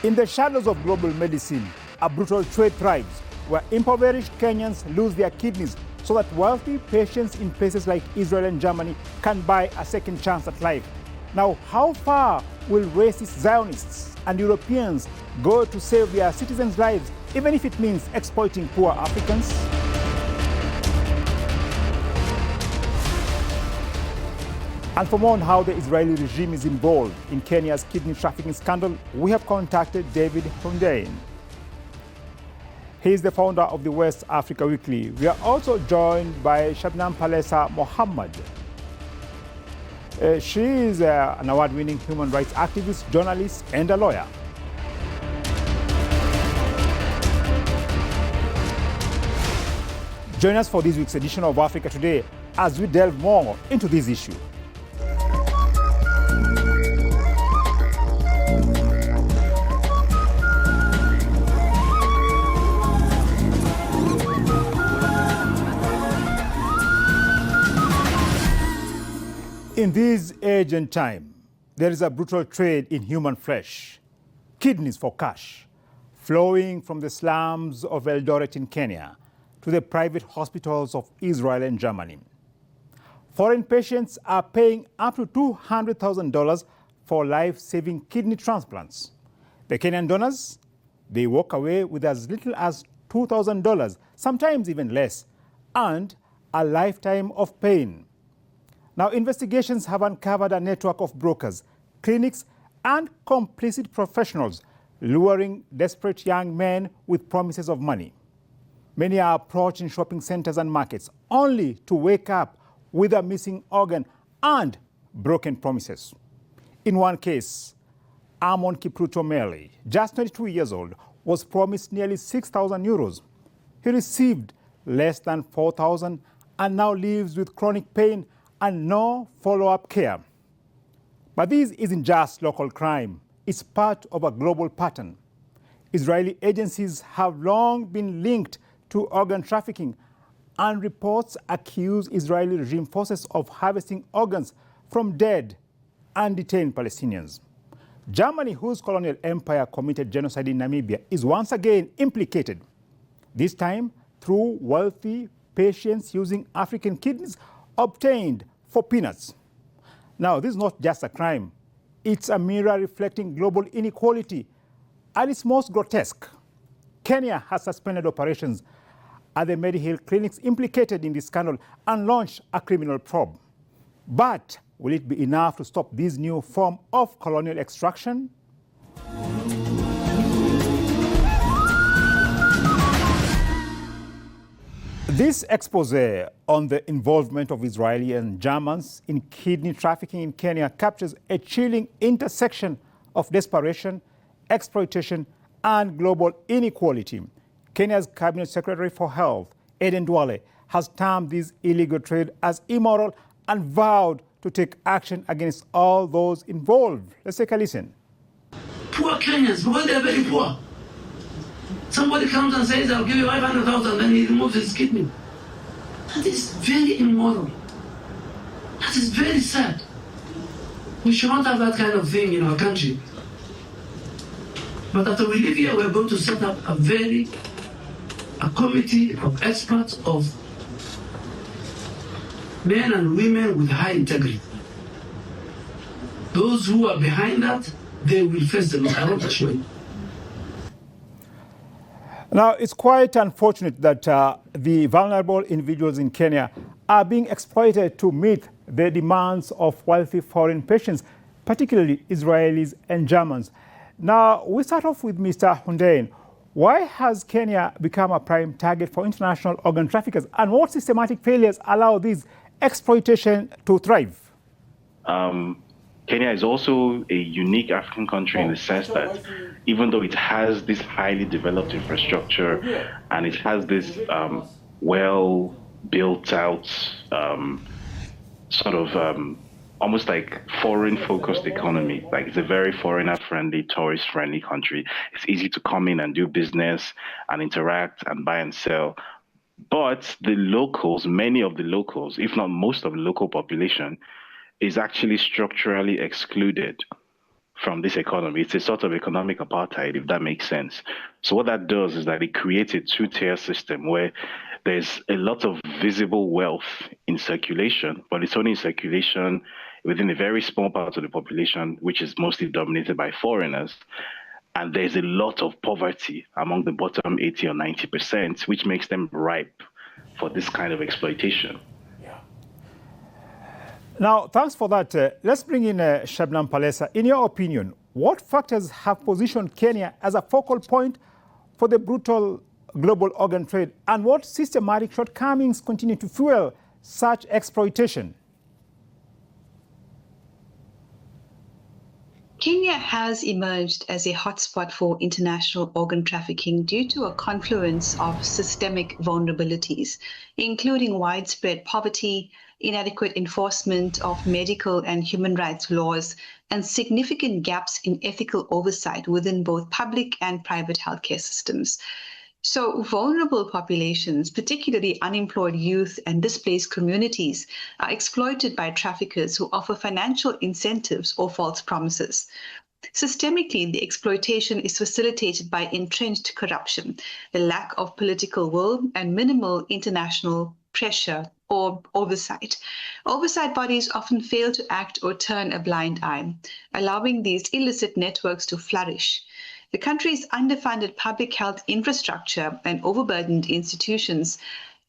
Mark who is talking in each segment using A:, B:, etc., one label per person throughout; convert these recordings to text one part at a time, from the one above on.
A: In the shadows of global medicine, a brutal trade thrives, where impoverished Kenyans lose their kidneys so that wealthy patients in places like Israel and Germany can buy a second chance at life. Now, how far will racist Zionists and Europeans go to save their citizens' lives, even if it means exploiting poor Africans? And for more on how the Israeli regime is involved in Kenya's kidney trafficking scandal, we have contacted David Hundein. He is the founder of the West Africa Weekly. We are also joined by Shabnam Palesa Mohammed. She is an award-winning human rights activist, journalist, and a lawyer. Join us for this week's edition of Africa Today as we delve more into this issue. In this age and time, there is a brutal trade in human flesh, kidneys for cash, flowing from the slums of Eldoret in Kenya to the private hospitals of Israel and Germany. Foreign patients are paying up to $200,000 for life-saving kidney transplants. The Kenyan donors, they walk away with as little as $2,000, sometimes even less, and a lifetime of pain. Now, investigations have uncovered a network of brokers, clinics, and complicit professionals luring desperate young men with promises of money. Many are approached in shopping centers and markets only to wake up with a missing organ and broken promises. In one case, Amon Kipruto Meli, just 22 years old, was promised nearly 6,000 euros. He received less than 4,000 and now lives with chronic pain and no follow-up care. But this isn't just local crime. It's part of a global pattern. Israeli agencies have long been linked to organ trafficking, and reports accuse Israeli regime forces of harvesting organs from dead and detained Palestinians. Germany, whose colonial empire committed genocide in Namibia, is once again implicated, this time through wealthy patients using African kidneys obtained for peanuts. Now, this is not just a crime. It's a mirror reflecting global inequality. At its most grotesque, Kenya has suspended operations at the Medihill clinics implicated in this scandal and launched a criminal probe. But will it be enough to stop this new form of colonial extraction? This expose on the involvement of Israeli and Germans in kidney trafficking in Kenya captures a chilling intersection of desperation, exploitation, and global inequality. Kenya's Cabinet Secretary for Health, Eden Duale, has termed this illegal trade as immoral and vowed to take action against all those involved. Let's take a listen.
B: Poor Kenyans, because they're very poor. Somebody comes and says, I'll give you 500,000, then he removes his kidney. That is very immoral. That is very sad. We should not have that kind of thing in our country. But after we leave here, we're going to set up a committee of experts, of men and women with high integrity. Those who are behind that, they will face the law. I want to show you.
A: Now, it's quite unfortunate that the vulnerable individuals in Kenya are being exploited to meet the demands of wealthy foreign patients, particularly Israelis and Germans. Now, we start off with Mr. Hundein. Why has Kenya become a prime target for international organ traffickers, and what systematic failures allow this exploitation to thrive?
C: Kenya is also a unique African country in the sense that even though it has this highly developed infrastructure and it has this well built out almost like foreign focused economy, like it's a very foreigner friendly, tourist friendly country. It's easy to come in and do business and interact and buy and sell. But the locals, many of the locals, if not most of the local population, is actually structurally excluded. from this economy. It's a sort of economic apartheid, if that makes sense. So what that does is that it creates a two-tier system where there's a lot of visible wealth in circulation, but it's only in circulation within a very small part of the population, which is mostly dominated by foreigners. And there's a lot of poverty among the bottom 80 or 90%, which makes them ripe for this kind of exploitation.
A: Now, thanks for that. Let's bring in Shabnam Palesa. In your opinion, what factors have positioned Kenya as a focal point for the brutal global organ trade, and what systematic shortcomings continue to fuel such exploitation?
D: Kenya has emerged as a hotspot for international organ trafficking due to a confluence of systemic vulnerabilities, including widespread poverty, inadequate enforcement of medical and human rights laws, and significant gaps in ethical oversight within both public and private healthcare systems. So vulnerable populations, particularly unemployed youth and displaced communities, are exploited by traffickers who offer financial incentives or false promises. Systemically, the exploitation is facilitated by entrenched corruption, the lack of political will, and minimal international pressure or oversight. Oversight bodies often fail to act or turn a blind eye, allowing these illicit networks to flourish. The country's underfunded public health infrastructure and overburdened institutions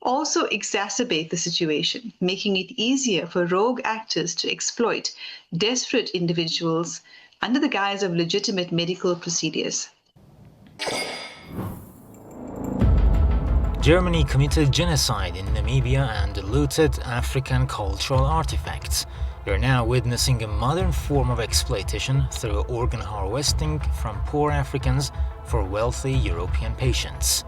D: also exacerbate the situation, making it easier for rogue actors to exploit desperate individuals under the guise of legitimate medical procedures.
E: Germany committed genocide in Namibia and looted African cultural artifacts. We are now witnessing a modern form of exploitation through organ harvesting from poor Africans for wealthy European patients.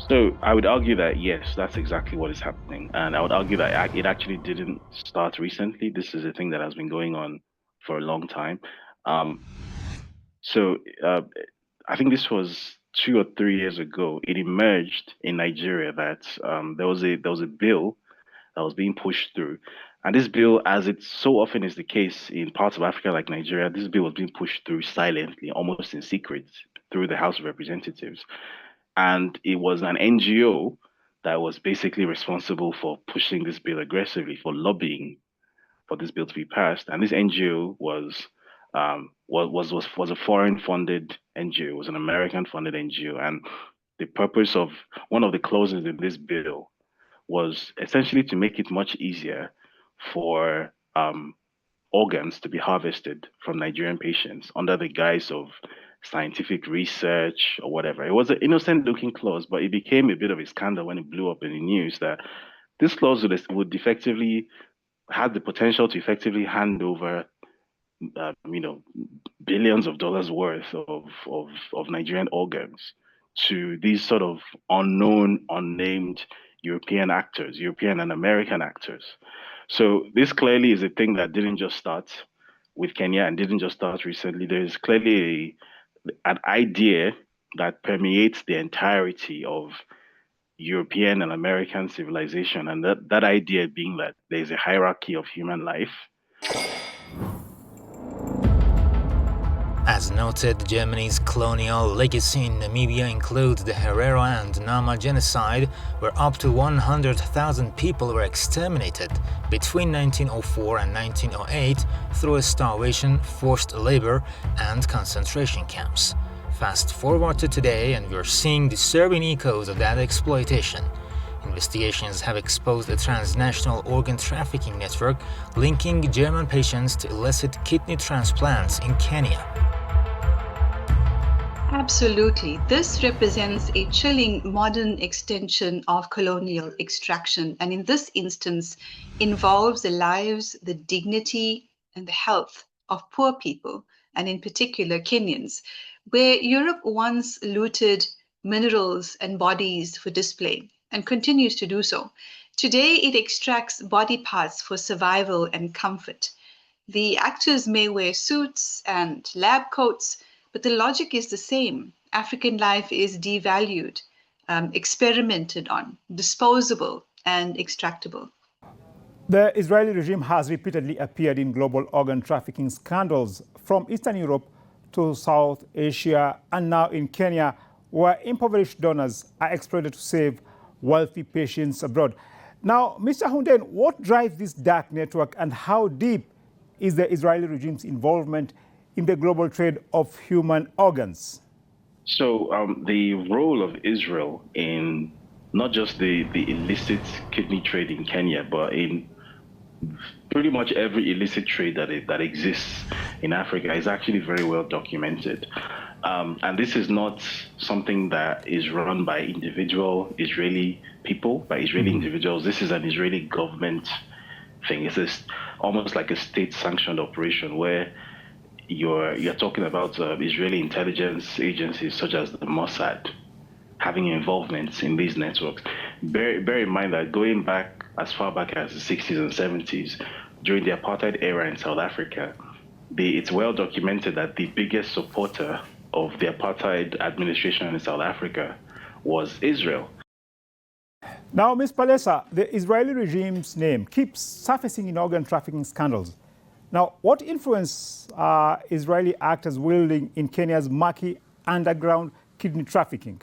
C: So I would argue that, yes, that's exactly what is happening. And I would argue that it actually didn't start recently. This is a thing that has been going on for a long time. I think this was 2 or 3 years ago. It emerged in Nigeria that there was a bill that was being pushed through. And this bill, as it so often is the case in parts of Africa like Nigeria, this bill was being pushed through silently, almost in secret, through the House of Representatives. And it was an NGO that was basically responsible for pushing this bill aggressively, for lobbying for this bill to be passed. And this NGO was a foreign-funded NGO. It was an American-funded NGO. And the purpose of one of the clauses in this bill was essentially to make it much easier for organs to be harvested from Nigerian patients under the guise of scientific research or whatever. It was an innocent-looking clause, but it became a bit of a scandal when it blew up in the news that this clause would effectively had the potential to effectively hand over, billions of dollars worth of Nigerian organs to these sort of unknown, unnamed European actors, European and American actors. So this clearly is a thing that didn't just start with Kenya and didn't just start recently. There is clearly an idea that permeates the entirety of European and American civilization, and that idea being that there's a hierarchy of human life.
E: As noted, Germany's colonial legacy in Namibia includes the Herero and Nama genocide, where up to 100,000 people were exterminated between 1904 and 1908 through starvation, forced labor, and concentration camps. Fast forward to today, and we're seeing disturbing echoes of that exploitation. Investigations have exposed a transnational organ trafficking network linking German patients to illicit kidney transplants in Kenya.
D: Absolutely. This represents a chilling modern extension of colonial extraction, and in this instance involves the lives, the dignity, and the health of poor people, and in particular Kenyans, where Europe once looted minerals and bodies for display and continues to do so. Today it extracts body parts for survival and comfort. The actors may wear suits and lab coats, but the logic is the same. African life is devalued, experimented on, disposable, and extractable.
A: The Israeli regime has repeatedly appeared in global organ trafficking scandals from Eastern Europe to South Asia and now in Kenya, where impoverished donors are exploited to save wealthy patients abroad. Now, Mr. Hunden, what drives this dark network and how deep is the Israeli regime's involvement in the global trade of human organs?
C: So the role of Israel in not just the illicit kidney trade in Kenya, but in pretty much every illicit trade that exists in Africa is actually very well documented. And this is not something that is run by individual Israeli people, by Israeli individuals. This is an Israeli government thing. It's almost like a state-sanctioned operation where you're talking about Israeli intelligence agencies such as the Mossad having involvement in these networks. Bear in mind that going back as far back as the 60s and 70s, during the apartheid era in South Africa, it's well documented that the biggest supporter of the apartheid administration in South Africa was Israel.
A: Now, Ms. Palesa, the Israeli regime's name keeps surfacing in organ trafficking scandals. Now, what influence are Israeli actors wielding in Kenya's murky underground kidney trafficking?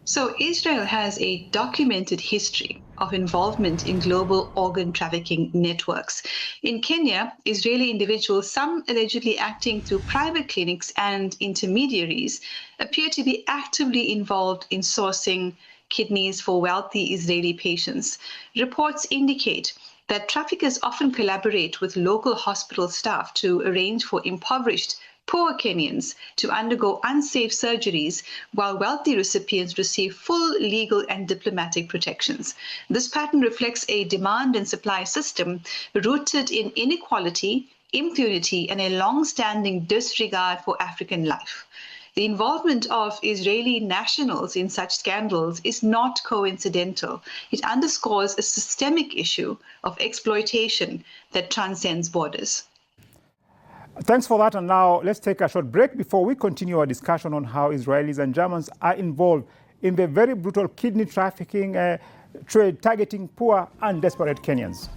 D: So Israel has a documented history of involvement in global organ trafficking networks. In Kenya, Israeli individuals, some allegedly acting through private clinics and intermediaries, appear to be actively involved in sourcing kidneys for wealthy Israeli patients. Reports indicate that traffickers often collaborate with local hospital staff to arrange for impoverished poor Kenyans to undergo unsafe surgeries, while wealthy recipients receive full legal and diplomatic protections. This pattern reflects a demand and supply system rooted in inequality, impunity, and a long-standing disregard for African life. The involvement of Israeli nationals in such scandals is not coincidental. It underscores a systemic issue of exploitation that transcends borders.
A: Thanks for that. And now let's take a short break before we continue our discussion on how Israelis and Germans are involved in the very brutal kidney trafficking trade targeting poor and desperate Kenyans.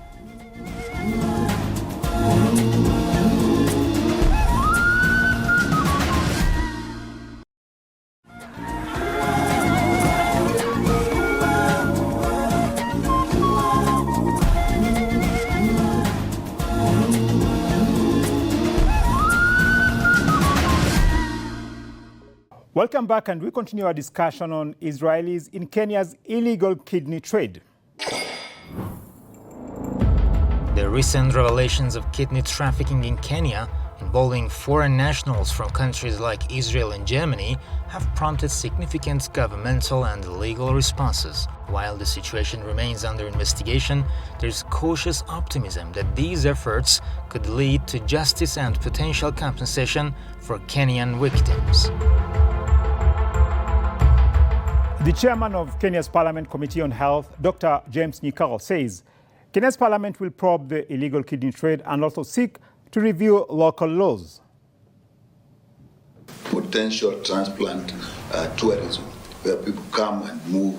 A: Welcome back, and we continue our discussion on Israelis in Kenya's illegal kidney trade.
E: The recent revelations of kidney trafficking in Kenya, involving foreign nationals from countries like Israel and Germany, have prompted significant governmental and legal responses. While the situation remains under investigation, there's cautious optimism that these efforts could lead to justice and potential compensation for Kenyan victims.
A: The chairman of Kenya's Parliament Committee on Health, Dr. James Nyikal, says Kenya's parliament will probe the illegal kidney trade and also seek to review local laws.
F: Potential transplant tourism, where people come and move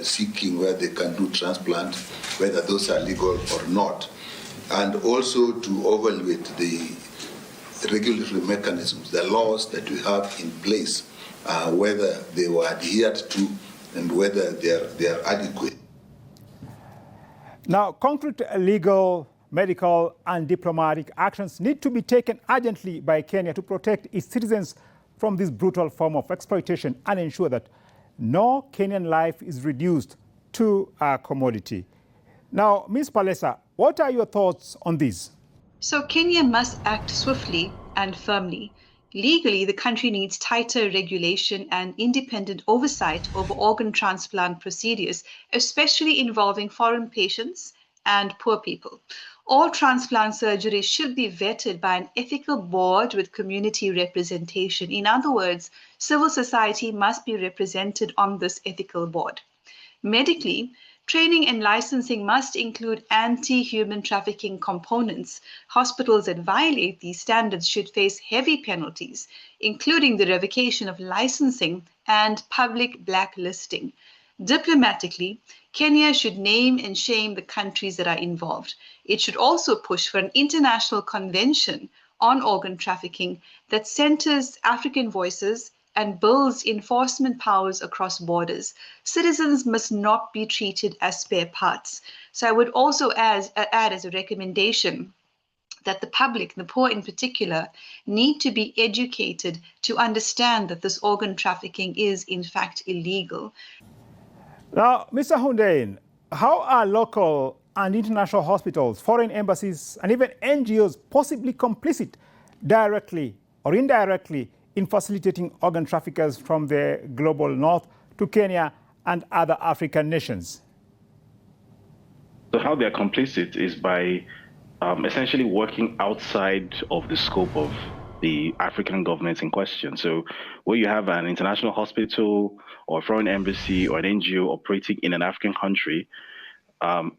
F: seeking where they can do transplant, whether those are legal or not, and also to evaluate the regulatory mechanisms, the laws that we have in place, whether they were adhered to and whether they are adequate.
A: Now, concrete legal, medical, and diplomatic actions need to be taken urgently by Kenya to protect its citizens from this brutal form of exploitation and ensure that no Kenyan life is reduced to a commodity. Now, Ms. Palesa, what are your thoughts on this?
D: So Kenya must act swiftly and firmly. Legally, the country needs tighter regulation and independent oversight over organ transplant procedures, especially involving foreign patients and poor people. All transplant surgeries should be vetted by an ethical board with community representation. In other words, civil society must be represented on this ethical board. Medically, training and licensing must include anti-human trafficking components. Hospitals that violate these standards should face heavy penalties, including the revocation of licensing and public blacklisting. Diplomatically, Kenya should name and shame the countries that are involved. It should also push for an international convention on organ trafficking that centers African voices and builds enforcement powers across borders. Citizens must not be treated as spare parts. So I would also add as a recommendation that the public, the poor in particular, need to be educated to understand that this organ trafficking is in fact illegal.
A: Now, Mr. Hundein, how are local and international hospitals, foreign embassies, and even NGOs possibly complicit directly or indirectly in facilitating organ traffickers from the global north to Kenya and other African nations?
C: So how they're complicit is by essentially working outside of the scope of the African governments in question. So where you have an international hospital or a foreign embassy or an NGO operating in an African country,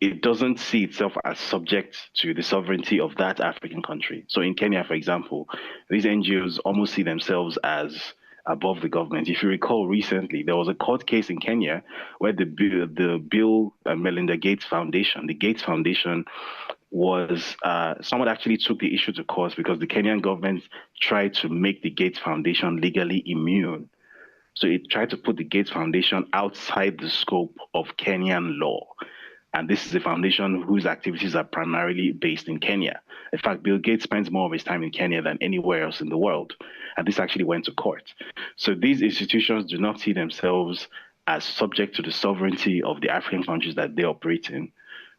C: it doesn't see itself as subject to the sovereignty of that African country. So in Kenya, for example, these NGOs almost see themselves as above the government. If you recall recently, there was a court case in Kenya where the Bill and Melinda Gates Foundation, the Gates Foundation, was someone actually took the issue to court because the Kenyan government tried to make the Gates Foundation legally immune. So it tried to put the Gates Foundation outside the scope of Kenyan law. And this is a foundation whose activities are primarily based in Kenya. In fact, Bill Gates spends more of his time in Kenya than anywhere else in the world. And this actually went to court. So these institutions do not see themselves as subject to the sovereignty of the African countries that they operate in.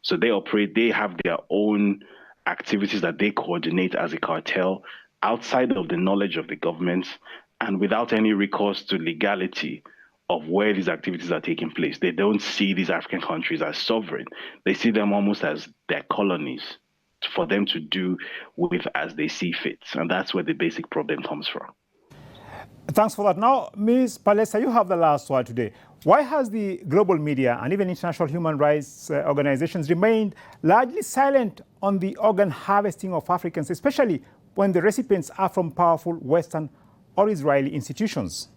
C: So they have their own activities that they coordinate as a cartel outside of the knowledge of the government and without any recourse to legality of where these activities are taking place. They don't see these African countries as sovereign. They see them almost as their colonies for them to do with as they see fit. And that's where the basic problem comes from.
A: Thanks for that. Now, Ms. Palesa, you have the last word today. Why has the global media and even international human rights organizations remained largely silent on the organ harvesting of Africans, especially when the recipients are from powerful Western or Israeli institutions?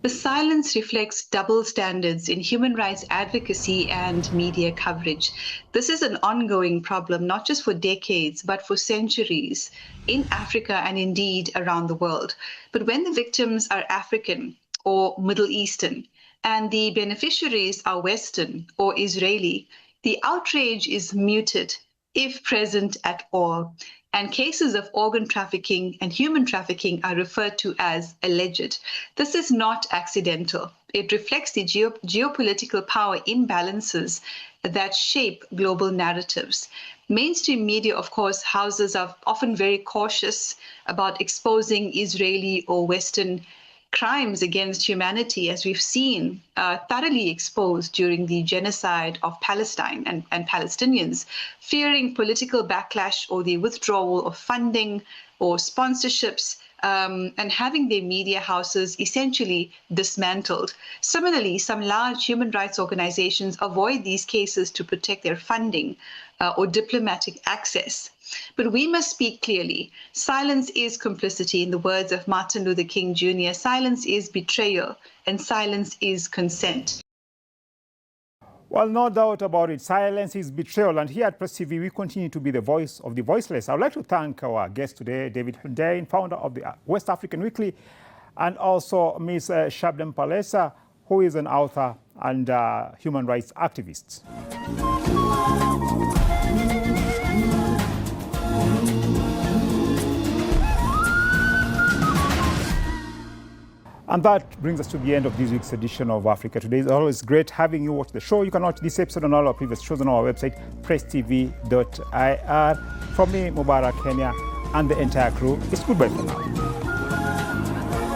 D: The silence reflects double standards in human rights advocacy and media coverage. This is an ongoing problem, not just for decades, but for centuries in Africa and indeed around the world. But when the victims are African or Middle Eastern and the beneficiaries are Western or Israeli, the outrage is muted, if present at all. And cases of organ trafficking and human trafficking are referred to as alleged. This is not accidental. It reflects the geopolitical power imbalances that shape global narratives. Mainstream media, of course, houses are often very cautious about exposing Israeli or Western crimes against humanity, as we've seen thoroughly exposed during the genocide of Palestine and Palestinians, fearing political backlash or the withdrawal of funding or sponsorships, and having their media houses essentially dismantled. Similarly, some large human rights organizations avoid these cases to protect their funding or diplomatic access. But we must speak clearly. Silence is complicity, in the words of Martin Luther King Jr. Silence is betrayal, and silence is consent.
A: Well, no doubt about it. Silence is betrayal. And here at Press TV, we continue to be the voice of the voiceless. I would like to thank our guest today, David Hundein, founder of the West African Weekly, and also Ms. Shabnam Palesa, who is an author and human rights activist. And that brings us to the end of this week's edition of Africa Today. It's always great having you watch the show. You can watch this episode and all our previous shows on our website, presstv.ir. From me, Mubarak Kenya, and the entire crew, it's goodbye for now.